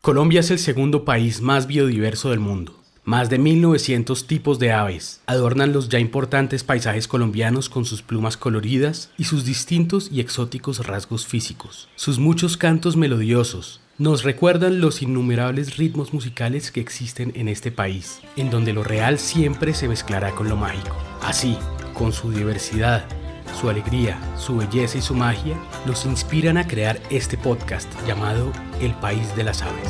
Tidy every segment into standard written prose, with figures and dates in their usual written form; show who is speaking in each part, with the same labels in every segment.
Speaker 1: Colombia es el segundo país más biodiverso del mundo. Más de 1900 tipos de aves adornan los ya importantes paisajes colombianos con sus plumas coloridas y sus distintos y exóticos rasgos físicos. Sus muchos cantos melodiosos nos recuerdan los innumerables ritmos musicales que existen en este país, en donde lo real siempre se mezclará con lo mágico. Así, con su diversidad, su alegría, su belleza y su magia, nos inspiran a crear este podcast llamado El País de las Aves.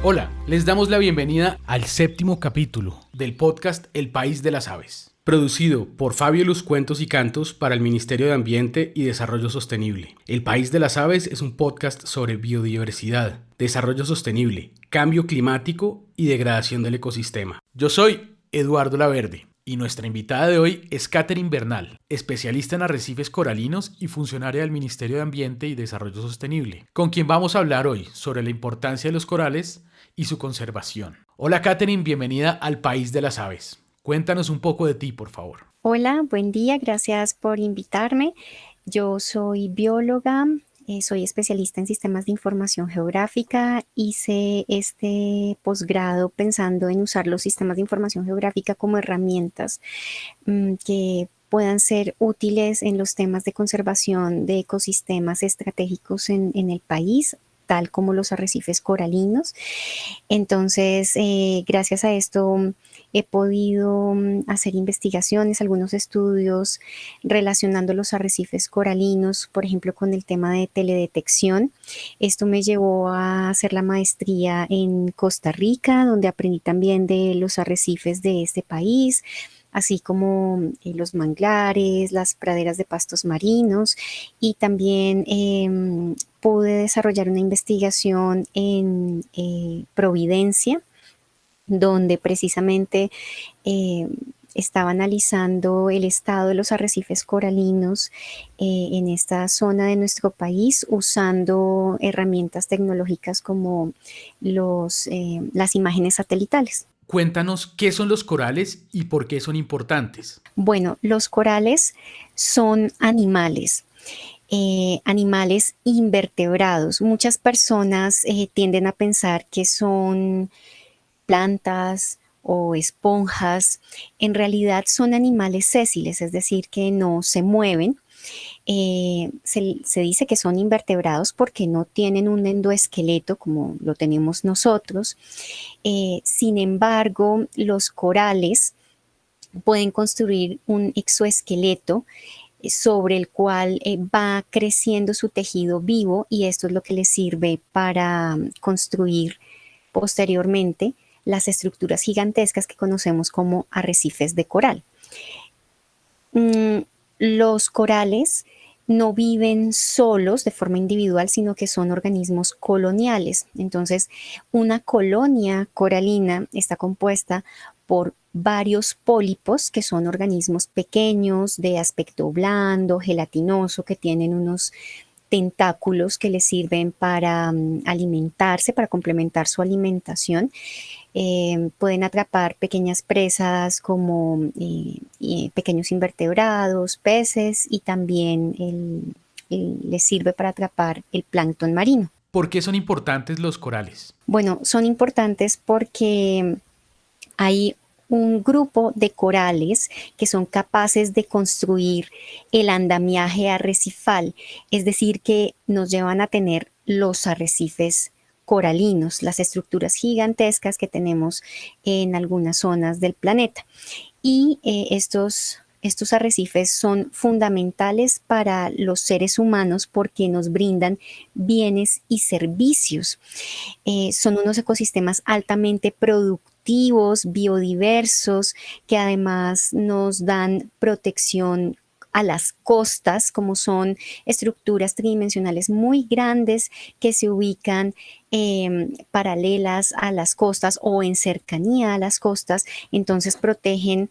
Speaker 1: Hola, les damos la bienvenida al 7º capítulo del podcast El País de las Aves, producido por Fabio Luz Cuentos y Cantos para el Ministerio de Ambiente y Desarrollo Sostenible. El País de las Aves es un podcast sobre biodiversidad, desarrollo sostenible, cambio climático y degradación del ecosistema. Yo soy Eduardo Laverde. Y nuestra invitada de hoy es Katherine Bernal, especialista en arrecifes coralinos y funcionaria del Ministerio de Ambiente y Desarrollo Sostenible, con quien vamos a hablar hoy sobre la importancia de los corales y su conservación. Hola Katherine, bienvenida al País de las Aves. Cuéntanos un poco de ti, por favor.
Speaker 2: Hola, buen día, gracias por invitarme. Yo soy bióloga. Soy especialista en sistemas de información geográfica. Hice este posgrado pensando en usar los sistemas de información geográfica como herramientas que puedan ser útiles en los temas de conservación de ecosistemas estratégicos en el país, tal como los arrecifes coralinos. Entonces, gracias a esto he podido hacer investigaciones, algunos estudios relacionando los arrecifes coralinos, por ejemplo, con el tema de teledetección. Esto me llevó a hacer la maestría en Costa Rica, donde aprendí también de los arrecifes de este país, así como los manglares, las praderas de pastos marinos, y también pude desarrollar una investigación en Providencia, donde precisamente estaba analizando el estado de los arrecifes coralinos en esta zona de nuestro país, usando herramientas tecnológicas como las imágenes satelitales.
Speaker 1: Cuéntanos qué son los corales y por qué son importantes.
Speaker 2: Bueno, los corales son animales. Animales invertebrados. Muchas personas tienden a pensar que son plantas o esponjas. En realidad son animales sésiles, es decir, que no se mueven. Se dice que son invertebrados porque no tienen un endoesqueleto como lo tenemos nosotros. Sin embargo, los corales pueden construir un exoesqueleto sobre el cual va creciendo su tejido vivo, y esto es lo que les sirve para construir posteriormente las estructuras gigantescas que conocemos como arrecifes de coral. Los corales no viven solos de forma individual, sino que son organismos coloniales. Entonces, una colonia coralina está compuesta por varios pólipos, que son organismos pequeños de aspecto blando, gelatinoso, que tienen unos tentáculos que les sirven para alimentarse, para complementar su alimentación. Pueden atrapar pequeñas presas como pequeños invertebrados, peces, y también les sirve para atrapar el plancton marino.
Speaker 1: ¿Por qué son importantes los corales?
Speaker 2: Bueno, son importantes porque hay un grupo de corales que son capaces de construir el andamiaje arrecifal, es decir, que nos llevan a tener los arrecifes coralinos, las estructuras gigantescas que tenemos en algunas zonas del planeta. Y estos arrecifes son fundamentales para los seres humanos porque nos brindan bienes y servicios. Son unos ecosistemas altamente productivos, biodiversos, que además nos dan protección a las costas, como son estructuras tridimensionales muy grandes que se ubican paralelas a las costas o en cercanía a las costas. Entonces protegen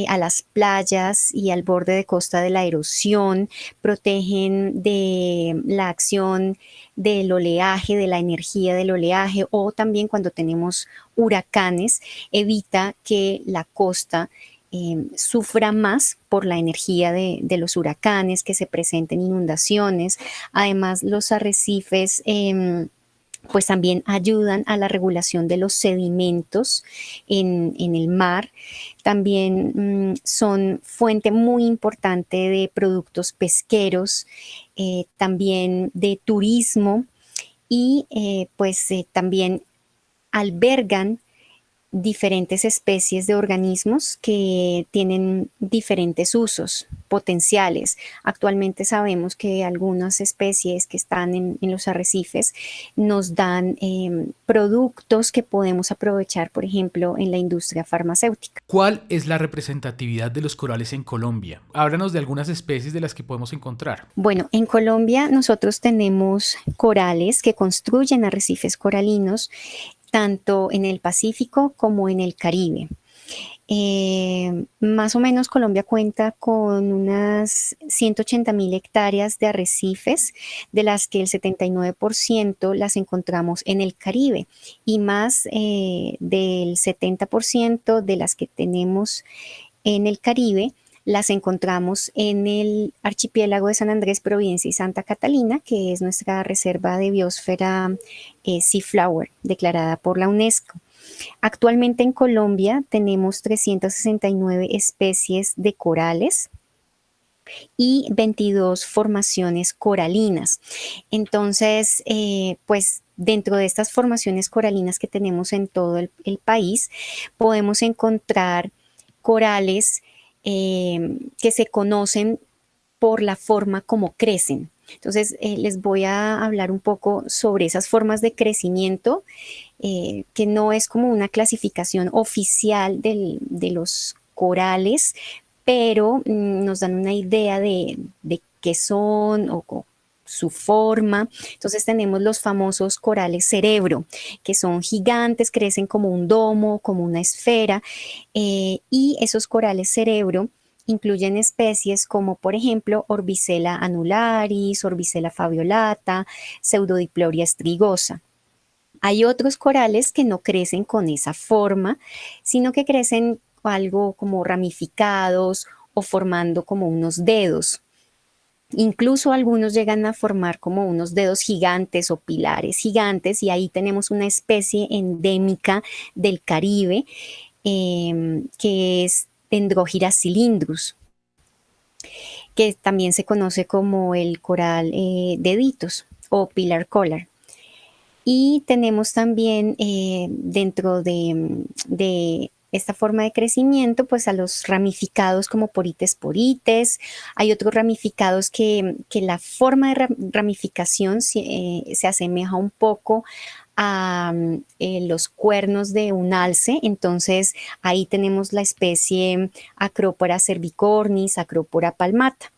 Speaker 2: a las playas y al borde de costa de la erosión, protegen de la acción del oleaje, de la energía del oleaje, o también cuando tenemos huracanes, evita que la costa sufra más por la energía de los huracanes, que se presenten inundaciones. Además, los arrecifes pues también ayudan a la regulación de los sedimentos en el mar. También son fuente muy importante de productos pesqueros, también de turismo y también albergan diferentes especies de organismos que tienen diferentes usos potenciales. Actualmente sabemos que algunas especies que están en los arrecifes nos dan productos que podemos aprovechar, por ejemplo, en la industria farmacéutica.
Speaker 1: ¿Cuál es la representatividad de los corales en Colombia? Háblanos de algunas especies de las que podemos encontrar.
Speaker 2: Bueno, en Colombia nosotros tenemos corales que construyen arrecifes coralinos tanto en el Pacífico como en el Caribe. Más o menos Colombia cuenta con unas 180.000 hectáreas de arrecifes, de las que el 79% las encontramos en el Caribe y más del 70% de las que tenemos en el Caribe las encontramos en el archipiélago de San Andrés, Providencia y Santa Catalina, que es nuestra reserva de biosfera Seaflower, declarada por la UNESCO. Actualmente en Colombia tenemos 369 especies de corales y 22 formaciones coralinas. Entonces, pues dentro de estas formaciones coralinas que tenemos en todo el país, podemos encontrar corales que se conocen por la forma como crecen. Entonces, les voy a hablar un poco sobre esas formas de crecimiento, que no es como una clasificación oficial de los corales, pero nos dan una idea de qué son o su forma. Entonces tenemos los famosos corales cerebro, que son gigantes, crecen como un domo, como una esfera, y esos corales cerebro incluyen especies como por ejemplo Orbicela annularis, Orbicela fabiolata, Pseudodiploria strigosa. Hay otros corales que no crecen con esa forma, sino que crecen algo como ramificados o formando como unos dedos. Incluso algunos llegan a formar como unos dedos gigantes o pilares gigantes, y ahí tenemos una especie endémica del Caribe, que es Dendrogyra cylindrus, que también se conoce como el coral deditos o pillar collar. Y tenemos también dentro de esta forma de crecimiento, pues a los ramificados como porites porites. Hay otros ramificados que la forma de ramificación se asemeja un poco a los cuernos de un alce. Entonces ahí tenemos la especie Acropora cervicornis, Acropora palmata.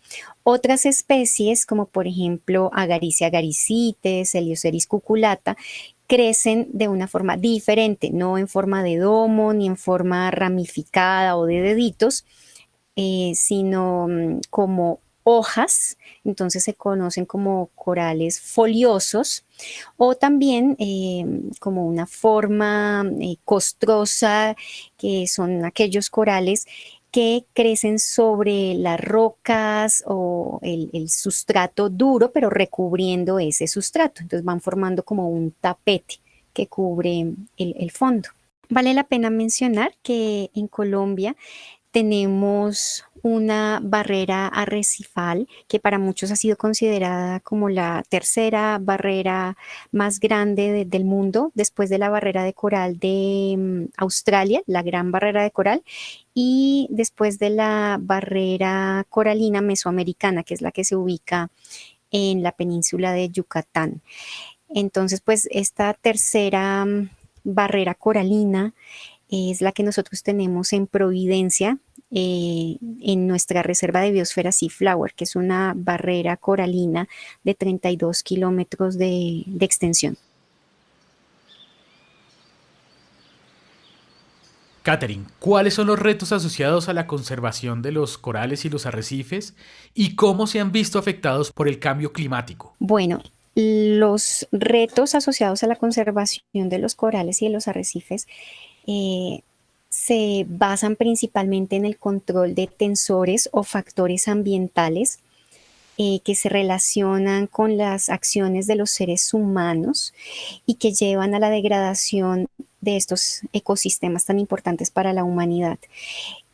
Speaker 2: Otras especies, como por ejemplo Agaricia agaricites, Helioceris cuculata, crecen de una forma diferente, no en forma de domo ni en forma ramificada o de deditos, sino como hojas. Entonces se conocen como corales foliosos, o también como una forma costrosa, que son aquellos corales que crecen sobre las rocas o el sustrato duro, pero recubriendo ese sustrato. Entonces van formando como un tapete que cubre el fondo. Vale la pena mencionar que en Colombia tenemos una barrera arrecifal que para muchos ha sido considerada como la tercera barrera más grande del mundo, después de la barrera de coral de Australia, la Gran Barrera de Coral, y después de la barrera coralina mesoamericana, que es la que se ubica en la península de Yucatán. Entonces, pues esta tercera barrera coralina es la que nosotros tenemos en Providencia, en nuestra reserva de biosfera Seaflower, que es una barrera coralina de 32 kilómetros de extensión.
Speaker 1: Catherine, ¿cuáles son los retos asociados a la conservación de los corales y los arrecifes y cómo se han visto afectados por el cambio climático?
Speaker 2: Bueno, los retos asociados a la conservación de los corales y de los arrecifes se basan principalmente en el control de tensores o factores ambientales que se relacionan con las acciones de los seres humanos y que llevan a la degradación de estos ecosistemas tan importantes para la humanidad.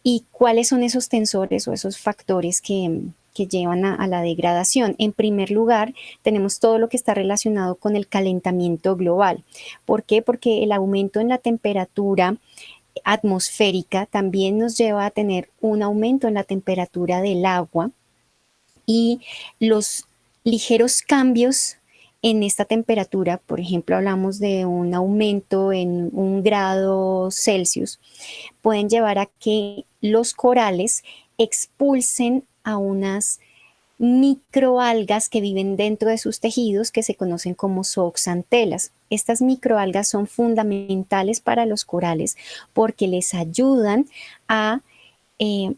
Speaker 2: ¿Y cuáles son esos tensores o esos factores que llevan a la degradación? En primer lugar, tenemos todo lo que está relacionado con el calentamiento global. ¿Por qué? Porque el aumento en la temperatura atmosférica también nos lleva a tener un aumento en la temperatura del agua, y los ligeros cambios en esta temperatura, por ejemplo, hablamos de un aumento en 1 grado Celsius, pueden llevar a que los corales expulsen a unas microalgas que viven dentro de sus tejidos, que se conocen como zooxantelas. Estas microalgas son fundamentales para los corales porque les ayudan a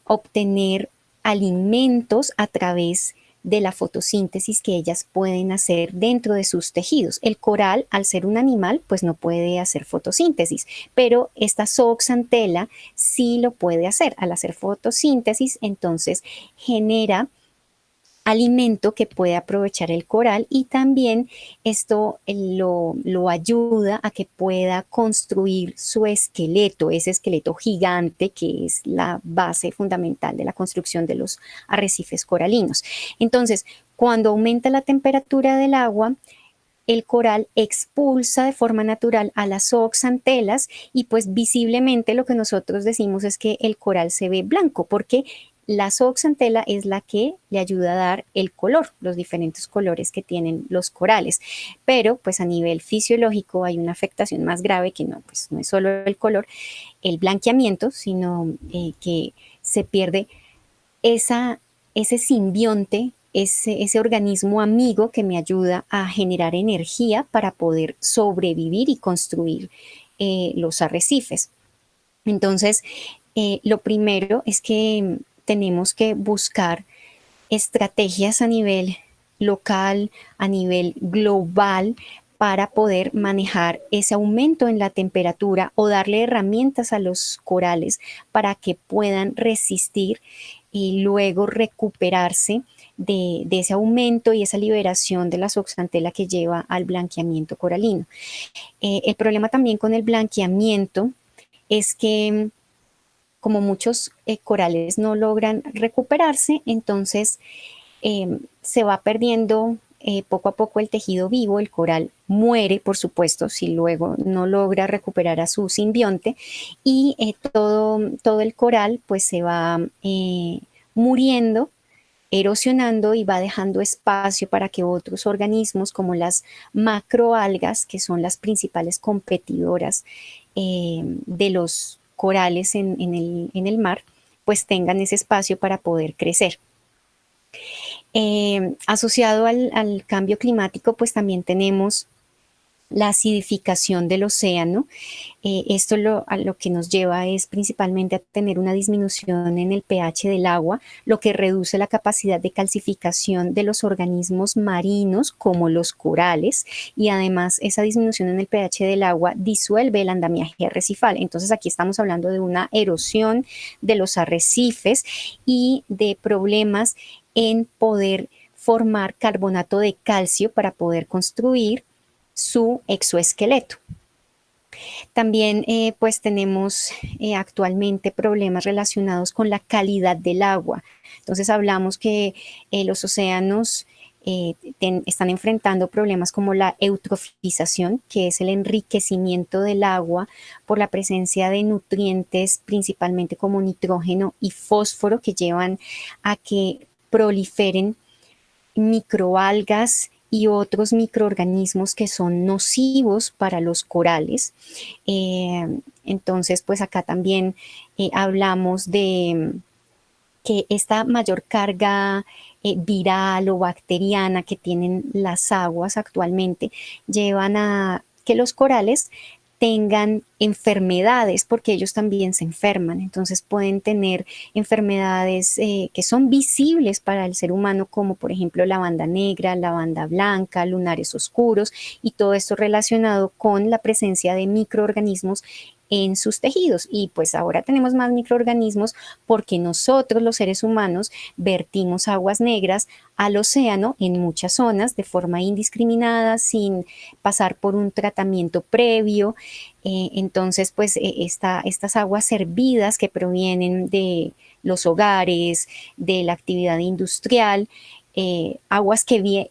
Speaker 2: obtener alimentos a través de la fotosíntesis que ellas pueden hacer dentro de sus tejidos. El coral, al ser un animal, pues no puede hacer fotosíntesis, pero esta zooxantela sí lo puede hacer. Al hacer fotosíntesis, entonces genera alimento que puede aprovechar el coral, y también esto lo ayuda a que pueda construir su esqueleto, ese esqueleto gigante que es la base fundamental de la construcción de los arrecifes coralinos. Entonces, cuando aumenta la temperatura del agua, el coral expulsa de forma natural a las zooxantelas, y pues visiblemente lo que nosotros decimos es que el coral se ve blanco porque la zooxantela es la que le ayuda a dar el color, los diferentes colores que tienen los corales. Pero pues a nivel fisiológico hay una afectación más grave que no, pues no es solo el color, el blanqueamiento, sino que se pierde ese simbionte, ese organismo amigo que me ayuda a generar energía para poder sobrevivir y construir los arrecifes. Entonces, lo primero es que tenemos que buscar estrategias a nivel local, a nivel global, para poder manejar ese aumento en la temperatura o darle herramientas a los corales para que puedan resistir y luego recuperarse de ese aumento y esa liberación de la zooxantela que lleva al blanqueamiento coralino. El problema también con el blanqueamiento es que como muchos corales no logran recuperarse, entonces se va perdiendo poco a poco el tejido vivo, el coral muere, por supuesto, si luego no logra recuperar a su simbionte, y todo el coral pues se va muriendo, erosionando, y va dejando espacio para que otros organismos como las macroalgas, que son las principales competidoras de los corales en el mar, pues tengan ese espacio para poder crecer. Asociado al cambio climático, pues también tenemos la acidificación del océano. Esto a lo que nos lleva es principalmente a tener una disminución en el pH del agua, lo que reduce la capacidad de calcificación de los organismos marinos como los corales, y además esa disminución en el pH del agua disuelve el andamiaje arrecifal. Entonces aquí estamos hablando de una erosión de los arrecifes y de problemas en poder formar carbonato de calcio para poder construir su exoesqueleto. También pues tenemos actualmente problemas relacionados con la calidad del agua. Entonces hablamos que los océanos están enfrentando problemas como la eutrofización, que es el enriquecimiento del agua por la presencia de nutrientes principalmente como nitrógeno y fósforo, que llevan a que proliferen microalgas y otros microorganismos que son nocivos para los corales. Entonces, pues acá también hablamos de que esta mayor carga viral o bacteriana que tienen las aguas actualmente llevan a que los corales tengan enfermedades, porque ellos también se enferman. Entonces pueden tener enfermedades que son visibles para el ser humano, como por ejemplo la banda negra, la banda blanca, lunares oscuros, y todo esto relacionado con la presencia de microorganismos en sus tejidos. Y pues ahora tenemos más microorganismos porque nosotros, los seres humanos, vertimos aguas negras al océano en muchas zonas de forma indiscriminada, sin pasar por un tratamiento previo. Entonces, pues estas aguas hervidas que provienen de los hogares, de la actividad industrial, aguas que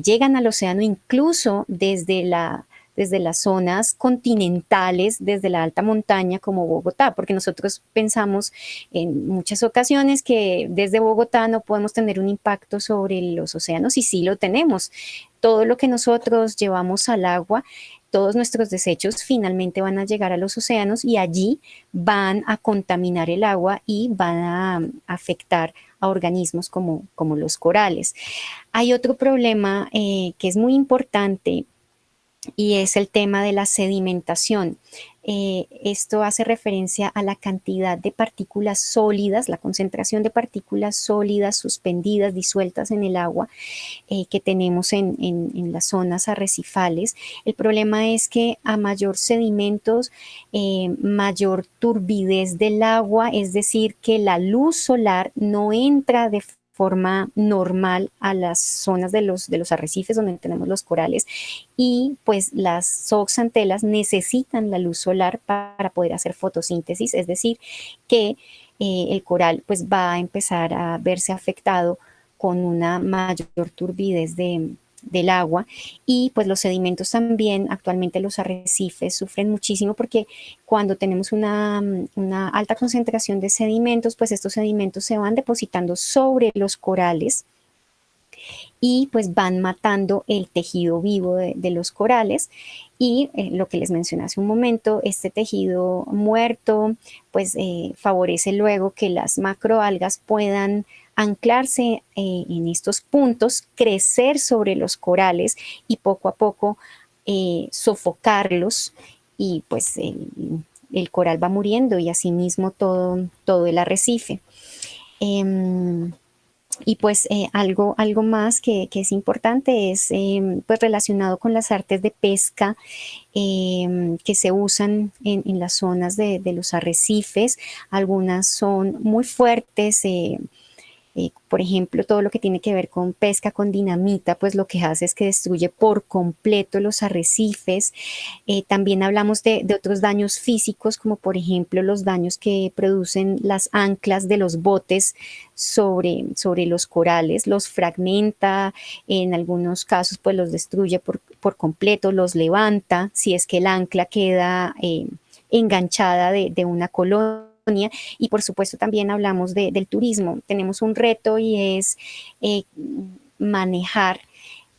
Speaker 2: llegan al océano incluso desde las zonas continentales, desde la alta montaña como Bogotá, porque nosotros pensamos en muchas ocasiones que desde Bogotá no podemos tener un impacto sobre los océanos, y sí lo tenemos. Todo lo que nosotros llevamos al agua, todos nuestros desechos finalmente van a llegar a los océanos y allí van a contaminar el agua y van a afectar a organismos como los corales. Hay otro problema que es muy importante, y es el tema de la sedimentación. Esto hace referencia a la cantidad de partículas sólidas, la concentración de partículas sólidas suspendidas, disueltas en el agua, que tenemos en las zonas arrecifales. El problema es que a mayor sedimentos, mayor turbidez del agua, es decir, que la luz solar no entra de forma normal a las zonas de los arrecifes donde tenemos los corales, y pues las zooxantelas necesitan la luz solar para poder hacer fotosíntesis, es decir, que el coral pues va a empezar a verse afectado con una mayor turbidez del agua. Y pues los sedimentos también, actualmente los arrecifes sufren muchísimo porque cuando tenemos una alta concentración de sedimentos, pues estos sedimentos se van depositando sobre los corales y pues van matando el tejido vivo de los corales. Y lo que les mencioné hace un momento, este tejido muerto pues favorece luego que las macroalgas puedan anclarse en estos puntos, crecer sobre los corales y poco a poco sofocarlos, y pues el coral va muriendo y asimismo todo el arrecife. Y pues algo más que es importante es pues relacionado con las artes de pesca que se usan en las zonas de los arrecifes. Algunas son muy fuertes. Por ejemplo, todo lo que tiene que ver con pesca con dinamita, pues lo que hace es que destruye por completo los arrecifes. También hablamos de otros daños físicos, como por ejemplo los daños que producen las anclas de los botes sobre los corales, los fragmenta, en algunos casos pues los destruye por completo, los levanta, si es que el ancla queda enganchada de una colonia. Y por supuesto también hablamos del turismo. Tenemos un reto y es manejar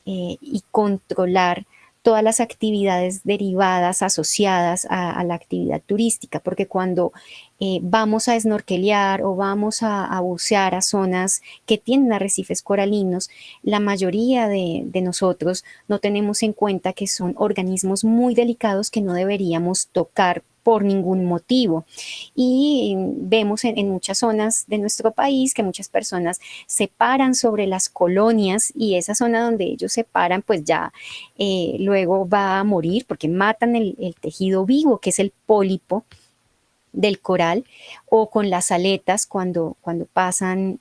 Speaker 2: y controlar todas las actividades derivadas, asociadas a la actividad turística, porque cuando vamos a snorkelear o vamos a bucear a zonas que tienen arrecifes coralinos, la mayoría de nosotros no tenemos en cuenta que son organismos muy delicados que no deberíamos tocar por ningún motivo. Y vemos en muchas zonas de nuestro país que muchas personas se paran sobre las colonias, y esa zona donde ellos se paran pues ya luego va a morir porque matan el tejido vivo, que es el pólipo del coral, o con las aletas cuando pasan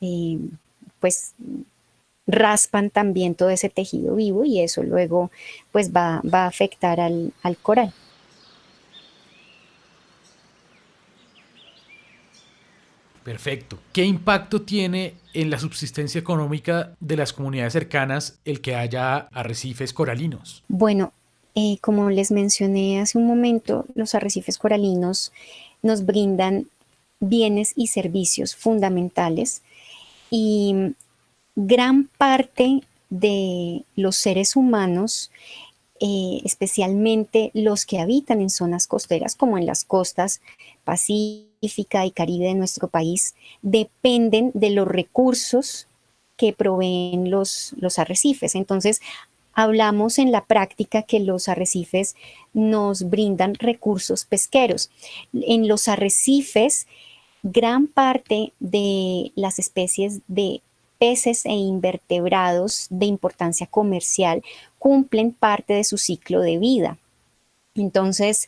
Speaker 2: pues raspan también todo ese tejido vivo, y eso luego pues va a afectar al coral.
Speaker 1: Perfecto. ¿Qué impacto tiene en la subsistencia económica de las comunidades cercanas el que haya arrecifes coralinos?
Speaker 2: Bueno, como les mencioné hace un momento, los arrecifes coralinos nos brindan bienes y servicios fundamentales, y gran parte de los seres humanos, especialmente los que habitan en zonas costeras, como en las costas pacífica y caribe de nuestro país, dependen de los recursos que proveen los arrecifes. Entonces, hablamos en la práctica que los arrecifes nos brindan recursos pesqueros. En los arrecifes, gran parte de las especies de peces e invertebrados de importancia comercial cumplen parte de su ciclo de vida. Entonces,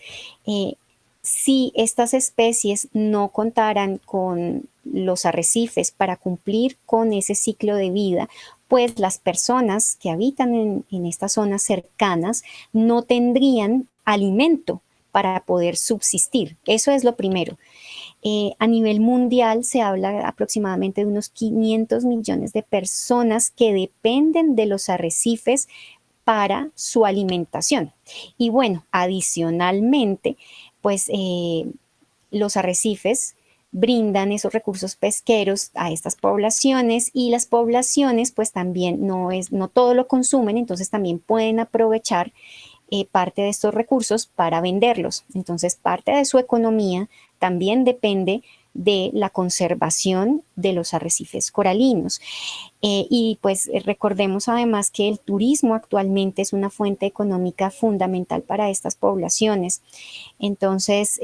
Speaker 2: Si estas especies no contaran con los arrecifes para cumplir con ese ciclo de vida, pues las personas que habitan en estas zonas cercanas no tendrían alimento para poder subsistir. Eso es lo primero. A nivel mundial se habla aproximadamente de unos 500 millones de personas que dependen de los arrecifes para su alimentación. Y bueno, adicionalmente, pues los arrecifes brindan esos recursos pesqueros a estas poblaciones, y las poblaciones pues también no todo lo consumen, entonces también pueden aprovechar parte de estos recursos para venderlos. Entonces parte de su economía también depende de la conservación de los arrecifes coralinos. Y pues recordemos además que el turismo actualmente es una fuente económica fundamental para estas poblaciones. Entonces,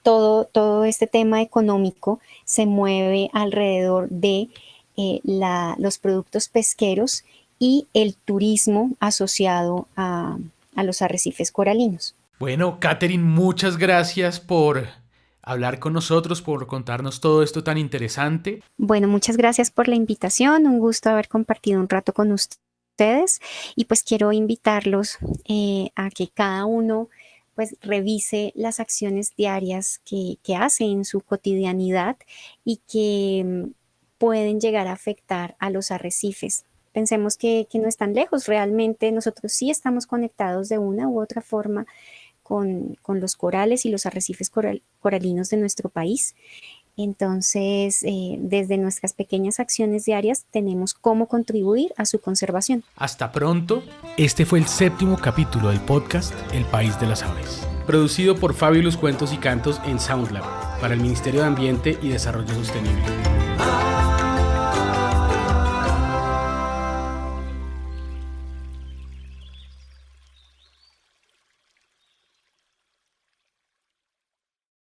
Speaker 2: todo este tema económico se mueve alrededor de los productos pesqueros y el turismo asociado a los arrecifes coralinos.
Speaker 1: Bueno, Katherine, muchas gracias por hablar con nosotros, por contarnos todo esto tan interesante.
Speaker 2: Bueno, muchas gracias por la invitación, un gusto haber compartido un rato con ustedes, y pues quiero invitarlos a que cada uno pues revise las acciones diarias que hace en su cotidianidad y que pueden llegar a afectar a los arrecifes. Pensemos que no están lejos, realmente nosotros sí estamos conectados de una u otra forma con los corales y los arrecifes coralinos de nuestro país. Entonces, desde nuestras pequeñas acciones diarias tenemos cómo contribuir a su conservación.
Speaker 1: Hasta pronto. Este fue el 7º capítulo del podcast El País de las Aves, producido por Fabulous Cuentos y Cantos en SoundLab para el Ministerio de Ambiente y Desarrollo Sostenible.